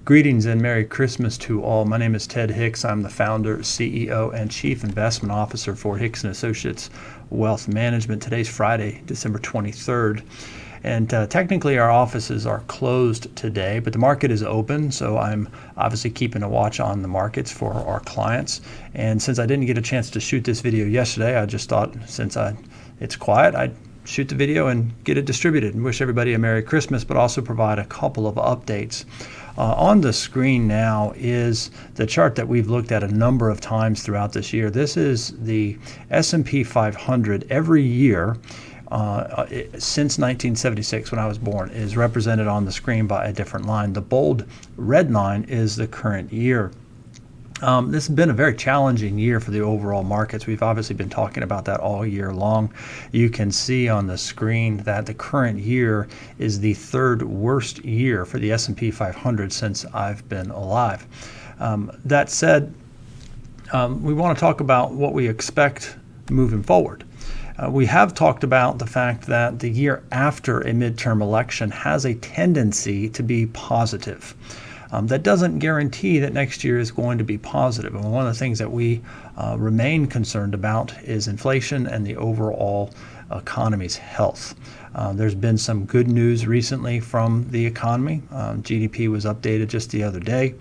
Greetings and Merry Christmas to all. My name is Ted Hicks. I'm the founder, CEO, and Chief Investment Officer for Hicks Associates Wealth Management. Today's Friday, December 23rd. And technically our offices are closed today, but the market is open, so I'm obviously keeping a watch on the markets for our clients. And since I didn't get a chance to shoot this video yesterday, I just thought since it's quiet, I'd shoot the video and get it distributed and wish everybody a Merry Christmas, but also provide a couple of updates. On the screen now is the chart that we've looked at a number of times throughout this year. This is the S&P 500 every year since 1976, when I was born, is represented on the screen by a different line. The bold red line is the current year. This has been a very challenging year for the overall markets. We've obviously been talking about that all year long. You can see on the screen that the current year is the third worst year for the S&P 500 since I've been alive. That said, we want to talk about what we expect moving forward. We have talked about the fact that the year after a midterm election has a tendency to be positive. That doesn't guarantee that next year is going to be positive. And one of the things that we remain concerned about is inflation and the overall economy's health. There's been some good news recently from the economy. GDP was updated just the other day.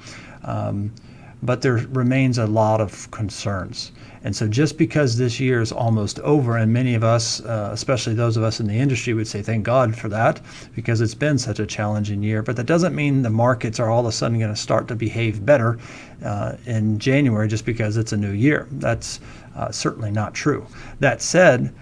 But there remains a lot of concerns. And so just because this year is almost over, and many of us, especially those of us in the industry, would say thank God for that, because it's been such a challenging year, but that doesn't mean the markets are all of a sudden going to start to behave better in January just because it's a new year. That's certainly not true. That said,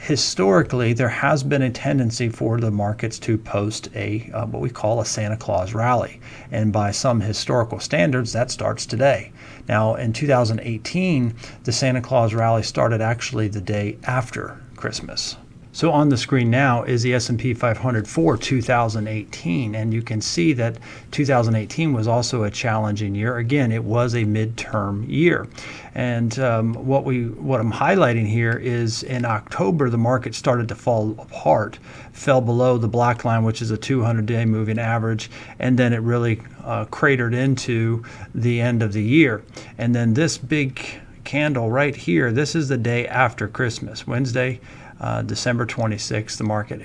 historically, there has been a tendency for the markets to post what we call a Santa Claus Rally. And by some historical standards, that starts today. Now, in 2018, the Santa Claus Rally started actually the day after Christmas. So on the screen now is the S&P 500 for 2018, and you can see that 2018 was also a challenging year. Again, it was a midterm year. And what I'm highlighting here is in October, the market started to fall apart, fell below the black line, which is a 200-day moving average, and then it really cratered into the end of the year. And then this big candle right here, this is the day after Christmas, Wednesday, December 26th, the market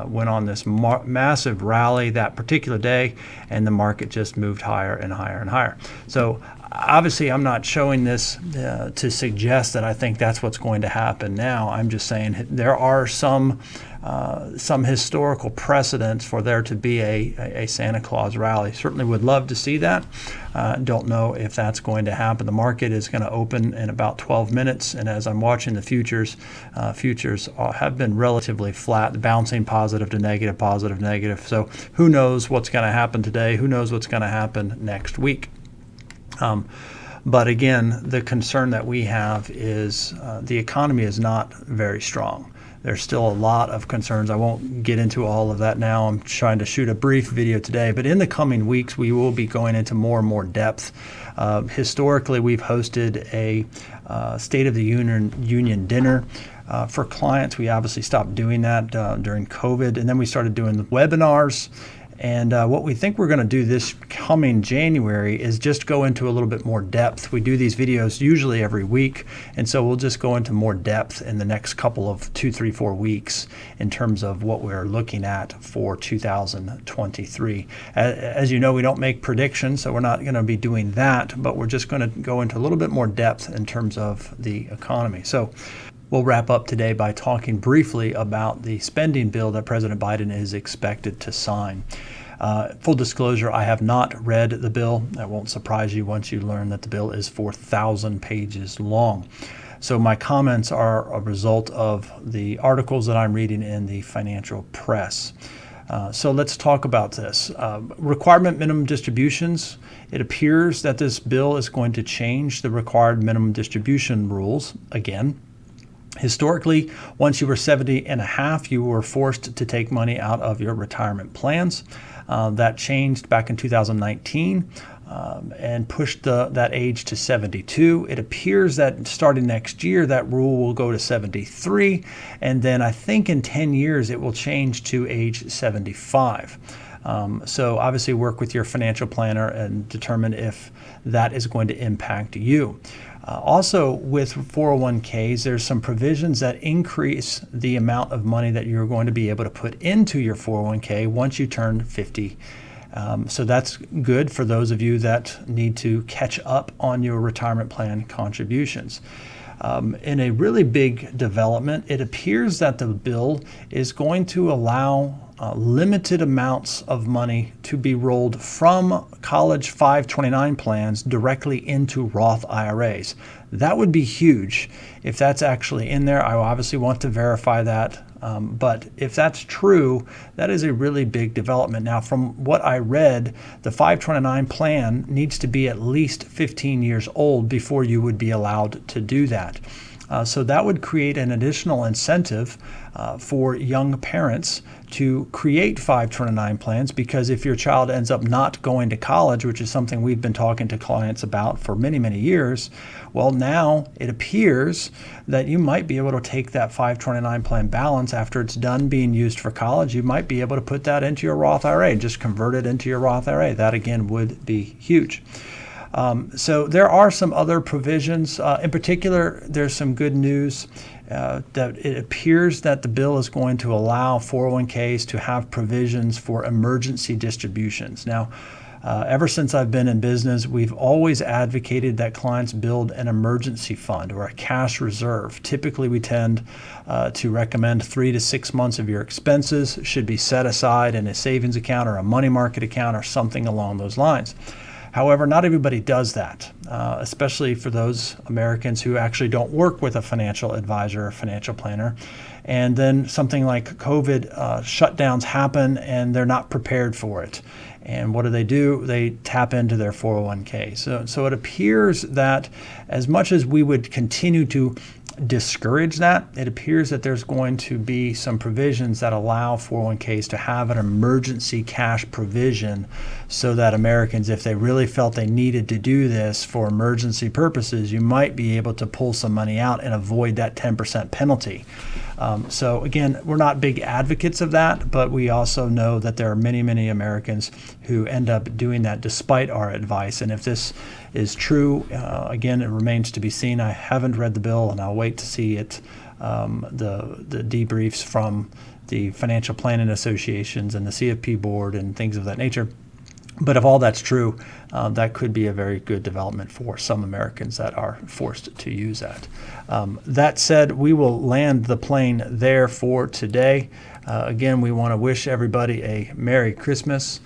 went on this massive rally that particular day, and the market just moved higher and higher and higher. So obviously, I'm not showing this to suggest that I think that's what's going to happen now. I'm just saying there are some historical precedents for there to be a Santa Claus Rally. Certainly would love to see that. Don't know if that's going to happen. The market is going to open in about 12 minutes, and as I'm watching the futures have been relatively flat, bouncing positive to negative, positive, negative. So who knows what's going to happen today? Who knows what's going to happen next week? But again, the concern that we have is the economy is not very strong. There's still a lot of concerns. I won't get into all of that now. I'm trying to shoot a brief video today, but in the coming weeks, we will be going into more and more depth. Historically, we've hosted a State of the Union dinner for clients. We obviously stopped doing that during COVID, and then we started doing the webinars. And what we think we're going to do this coming January is just go into a little bit more depth. We do these videos usually every week, and so we'll just go into more depth in the next couple of 2, 3, 4 weeks in terms of what we're looking at for 2023. As you know, we don't make predictions, so we're not going to be doing that, but we're just going to go into a little bit more depth in terms of the economy. So we'll wrap up today by talking briefly about the spending bill that President Biden is expected to sign. Full disclosure, I have not read the bill. That won't surprise you once you learn that the bill is 4,000 pages long. So my comments are a result of the articles that I'm reading in the financial press. So let's talk about this. Requirement minimum distributions. It appears that this bill is going to change the required minimum distribution rules again. Historically, once you were 70 and a half, you were forced to take money out of your retirement plans. That changed back in 2019 and pushed that age to 72. It appears that starting next year, that rule will go to 73. And then I think in 10 years, it will change to age 75. So obviously work with your financial planner and determine if that is going to impact you. Also with 401ks, there's some provisions that increase the amount of money that you're going to be able to put into your 401k once you turn 50. So that's good for those of you that need to catch up on your retirement plan contributions. In a really big development, it appears that the bill is going to allow limited amounts of money to be rolled from college 529 plans directly into Roth IRAs. That would be huge if that's actually in there. I obviously want to verify that. But if that's true, that is a really big development. Now, from what I read, the 529 plan needs to be at least 15 years old before you would be allowed to do that. So that would create an additional incentive for young parents to create 529 plans, because if your child ends up not going to college, which is something we've been talking to clients about for many, many years, well, now it appears that you might be able to take that 529 plan balance after it's done being used for college. You might be able to put that into your Roth IRA, just convert it into your Roth IRA. That again would be huge. So there are some other provisions. In particular, there's some good news that it appears that the bill is going to allow 401ks to have provisions for emergency distributions. Now, ever since I've been in business, we've always advocated that clients build an emergency fund or a cash reserve. Typically, we tend to recommend 3 to 6 months of your expenses should be set aside in a savings account or a money market account or something along those lines. However, not everybody does that, especially for those Americans who actually don't work with a financial advisor or financial planner. And then something like COVID shutdowns happen and they're not prepared for it. And what do? They tap into their 401k. So it appears that as much as we would continue to discourage that, it appears that there's going to be some provisions that allow 401ks to have an emergency cash provision so that Americans, if they really felt they needed to do this for emergency purposes, you might be able to pull some money out and avoid that 10% penalty. So again, we're not big advocates of that, but we also know that there are many, many Americans who end up doing that despite our advice. And if this is true, again, it remains to be seen. I haven't read the bill, and I'll wait to see it, the debriefs from the financial planning associations and the CFP board and things of that nature. But if all that's true, that could be a very good development for some Americans that are forced to use that. That said, we will land the plane there for today. Again, we want to wish everybody a Merry Christmas.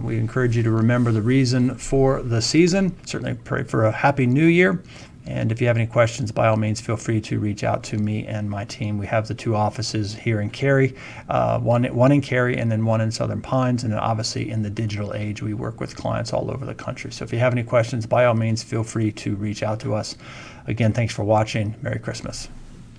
We encourage you to remember the reason for the season. Certainly pray for a Happy New Year. And if you have any questions, by all means, feel free to reach out to me and my team. We have the 2 offices here in Cary, one in Cary and then one in Southern Pines. And then obviously in the digital age, we work with clients all over the country. So if you have any questions, by all means, feel free to reach out to us. Again, thanks for watching. Merry Christmas.